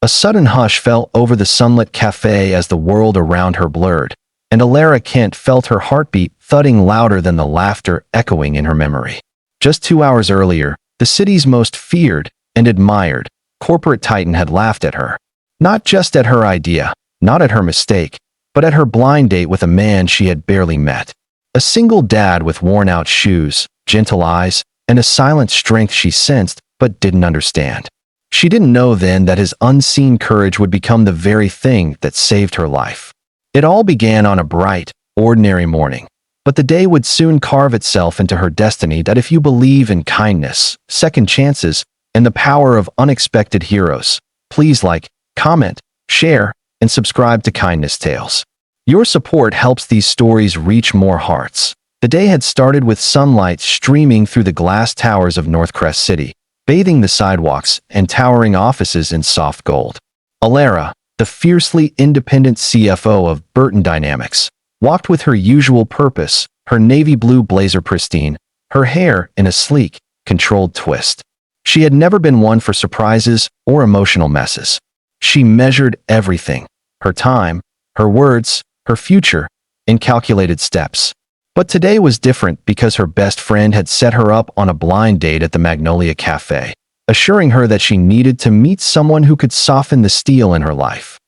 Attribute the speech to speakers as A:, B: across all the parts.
A: A sudden hush fell over the sunlit cafe as the world around her blurred, and Alara Kent felt her heartbeat thudding louder than the laughter echoing in her memory. Just 2 hours earlier, the city's most feared and admired corporate titan had laughed at her. Not just at her idea, not at her mistake, but at her blind date with a man she had barely met. A single dad with worn-out shoes, gentle eyes, and a silent strength she sensed but didn't understand. She didn't know then that his unseen courage would become the very thing that saved her life. It all began on a bright, ordinary morning, but the day would soon carve itself into her destiny that if you believe in kindness, second chances, and the power of unexpected heroes, please like, comment, share, and subscribe to Kindness Tales. Your support helps these stories reach more hearts. The day had started with sunlight streaming through the glass towers of Northcrest City, bathing the sidewalks and towering offices in soft gold. Alara, the fiercely independent CFO of Burton Dynamics, walked with her usual purpose, her navy blue blazer pristine, her hair in a sleek, controlled twist. She had never been one for surprises or emotional messes. She measured everything, her time, her words, her future, in calculated steps. But today was different because her best friend had set her up on a blind date at the Magnolia Cafe, assuring her that she needed to meet someone who could soften the steel in her life.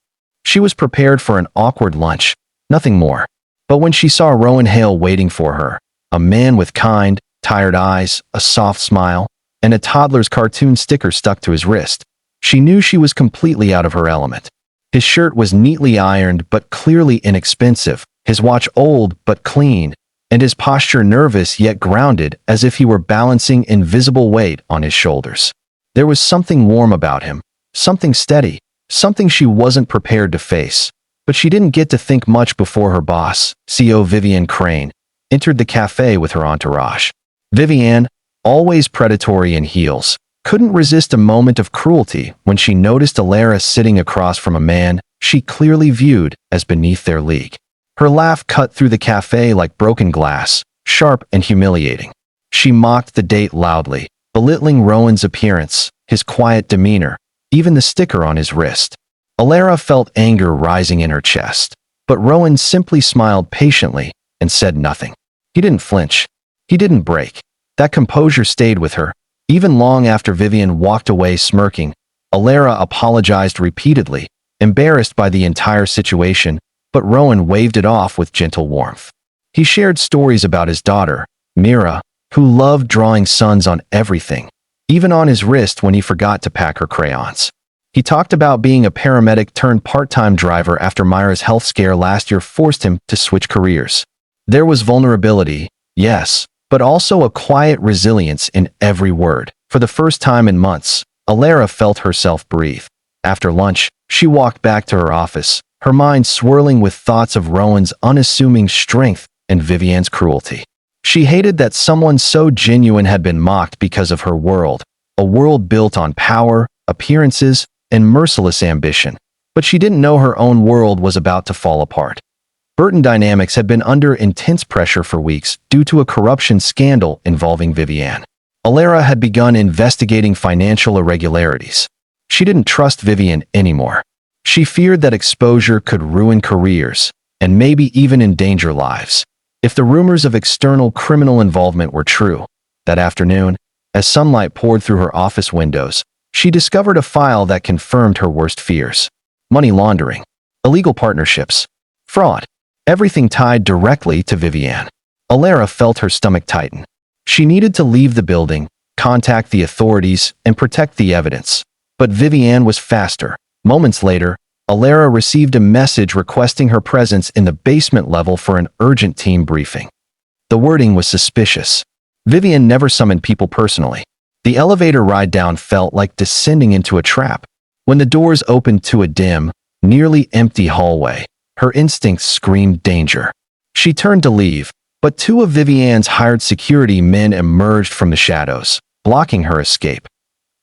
A: She was prepared for an awkward lunch, nothing more. But when she saw Rowan Hale waiting for her, a man with kind, tired eyes, a soft smile, and a toddler's cartoon sticker stuck to his wrist, she knew she was completely out of her element. His shirt was neatly ironed but clearly inexpensive, his watch old but clean, and his posture nervous yet grounded as if he were balancing invisible weight on his shoulders. There was something warm about him, something steady, something she wasn't prepared to face. But she didn't get to think much before her boss, CEO Vivian Crane, entered the cafe with her entourage. Vivian, always predatory in heels, couldn't resist a moment of cruelty when she noticed Alara sitting across from a man she clearly viewed as beneath their league. Her laugh cut through the cafe like broken glass, sharp and humiliating. She mocked the date loudly, belittling Rowan's appearance, his quiet demeanor, even the sticker on his wrist. Alara felt anger rising in her chest, but Rowan simply smiled patiently and said nothing. He didn't flinch. He didn't break. That composure stayed with her. Even long after Vivian walked away smirking, Alara apologized repeatedly, embarrassed by the entire situation, but Rowan waved it off with gentle warmth. He shared stories about his daughter, Mira, who loved drawing suns on everything, even on his wrist when he forgot to pack her crayons. He talked about being a paramedic turned part-time driver after Myra's health scare last year forced him to switch careers. There was vulnerability, yes, but also a quiet resilience in every word. For the first time in months, Alara felt herself breathe. After lunch, she walked back to her office, her mind swirling with thoughts of Rowan's unassuming strength and Vivian's cruelty. She hated that someone so genuine had been mocked because of her world, a world built on power, appearances, and merciless ambition. But she didn't know her own world was about to fall apart. Burton Dynamics had been under intense pressure for weeks due to a corruption scandal involving Vivian. Alara had begun investigating financial irregularities. She didn't trust Vivian anymore. She feared that exposure could ruin careers, and maybe even endanger lives, if the rumors of external criminal involvement were true. That afternoon, as sunlight poured through her office windows, she discovered a file that confirmed her worst fears. Money laundering, illegal partnerships, fraud, everything tied directly to Vivian. Alara felt her stomach tighten. She needed to leave the building, contact the authorities, and protect the evidence. But Vivian was faster. Moments later, Alara received a message requesting her presence in the basement level for an urgent team briefing. The wording was suspicious. Vivian never summoned people personally. The elevator ride down felt like descending into a trap. When the doors opened to a dim, nearly empty hallway, her instincts screamed danger. She turned to leave, but two of Vivian's hired security men emerged from the shadows, blocking her escape.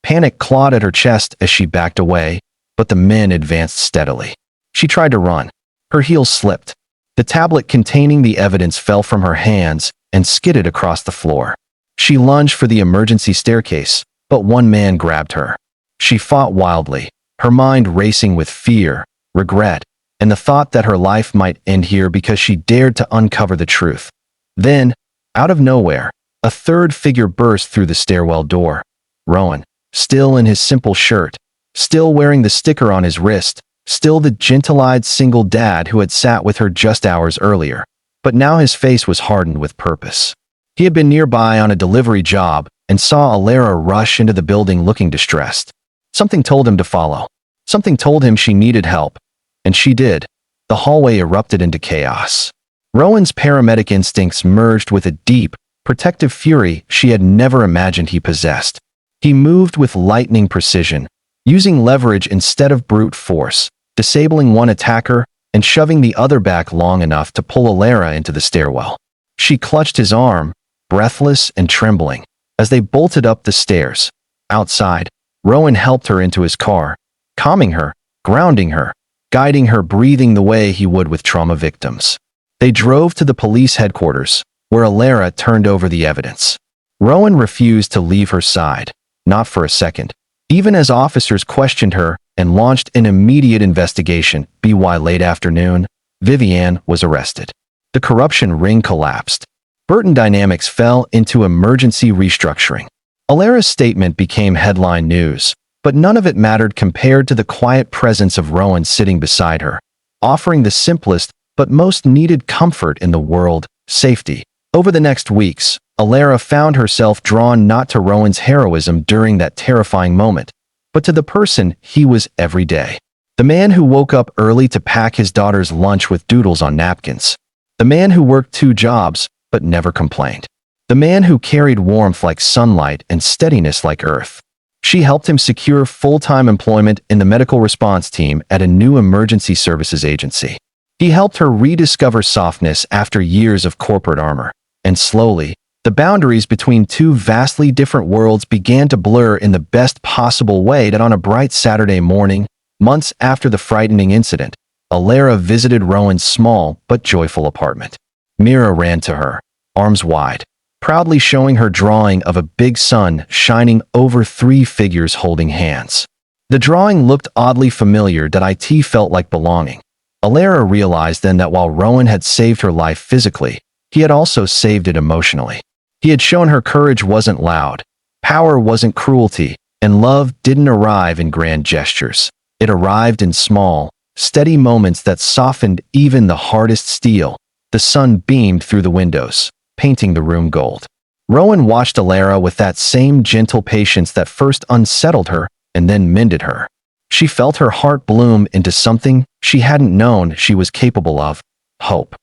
A: Panic clawed at her chest as she backed away, but the men advanced steadily. She tried to run. Her heels slipped. The tablet containing the evidence fell from her hands and skidded across the floor. She lunged for the emergency staircase, but one man grabbed her. She fought wildly, her mind racing with fear, regret, and the thought that her life might end here because she dared to uncover the truth. Then, out of nowhere, a third figure burst through the stairwell door. Rowan, still in his simple shirt, still wearing the sticker on his wrist, still the gentle-eyed single dad who had sat with her just hours earlier. But now his face was hardened with purpose. He had been nearby on a delivery job and saw Alara rush into the building looking distressed. Something told him to follow. Something told him she needed help. And she did. The hallway erupted into chaos. Rowan's paramedic instincts merged with a deep, protective fury she had never imagined he possessed. He moved with lightning precision, using leverage instead of brute force, disabling one attacker and shoving the other back long enough to pull Alara into the stairwell. She clutched his arm, breathless and trembling, as they bolted up the stairs. Outside, Rowan helped her into his car, calming her, grounding her, guiding her, breathing the way he would with trauma victims. They drove to the police headquarters, where Alara turned over the evidence. Rowan refused to leave her side, not for a second, even as officers questioned her and launched an immediate investigation. By late afternoon, Viviane was arrested. The corruption ring collapsed. Burton Dynamics fell into emergency restructuring. Alara's statement became headline news, but none of it mattered compared to the quiet presence of Rowan sitting beside her, offering the simplest but most needed comfort in the world: safety. Over the next weeks, Alara found herself drawn not to Rowan's heroism during that terrifying moment, but to the person he was every day. The man who woke up early to pack his daughter's lunch with doodles on napkins. The man who worked 2 jobs but never complained. The man who carried warmth like sunlight and steadiness like earth. She helped him secure full-time employment in the medical response team at a new emergency services agency. He helped her rediscover softness after years of corporate armor. And slowly, the boundaries between 2 vastly different worlds began to blur in the best possible way. That on a bright Saturday morning, months after the frightening incident, Alara visited Rowan's small but joyful apartment. Mira ran to her, arms wide, proudly showing her drawing of a big sun shining over 3 figures holding hands. The drawing looked oddly familiar. That it felt like belonging. Alara realized then that while Rowan had saved her life physically, he had also saved it emotionally. He had shown her courage wasn't loud, power wasn't cruelty, and love didn't arrive in grand gestures. It arrived in small, steady moments that softened even the hardest steel. The sun beamed through the windows, painting the room gold. Rowan watched Alara with that same gentle patience that first unsettled her and then mended her. She felt her heart bloom into something she hadn't known she was capable of: hope.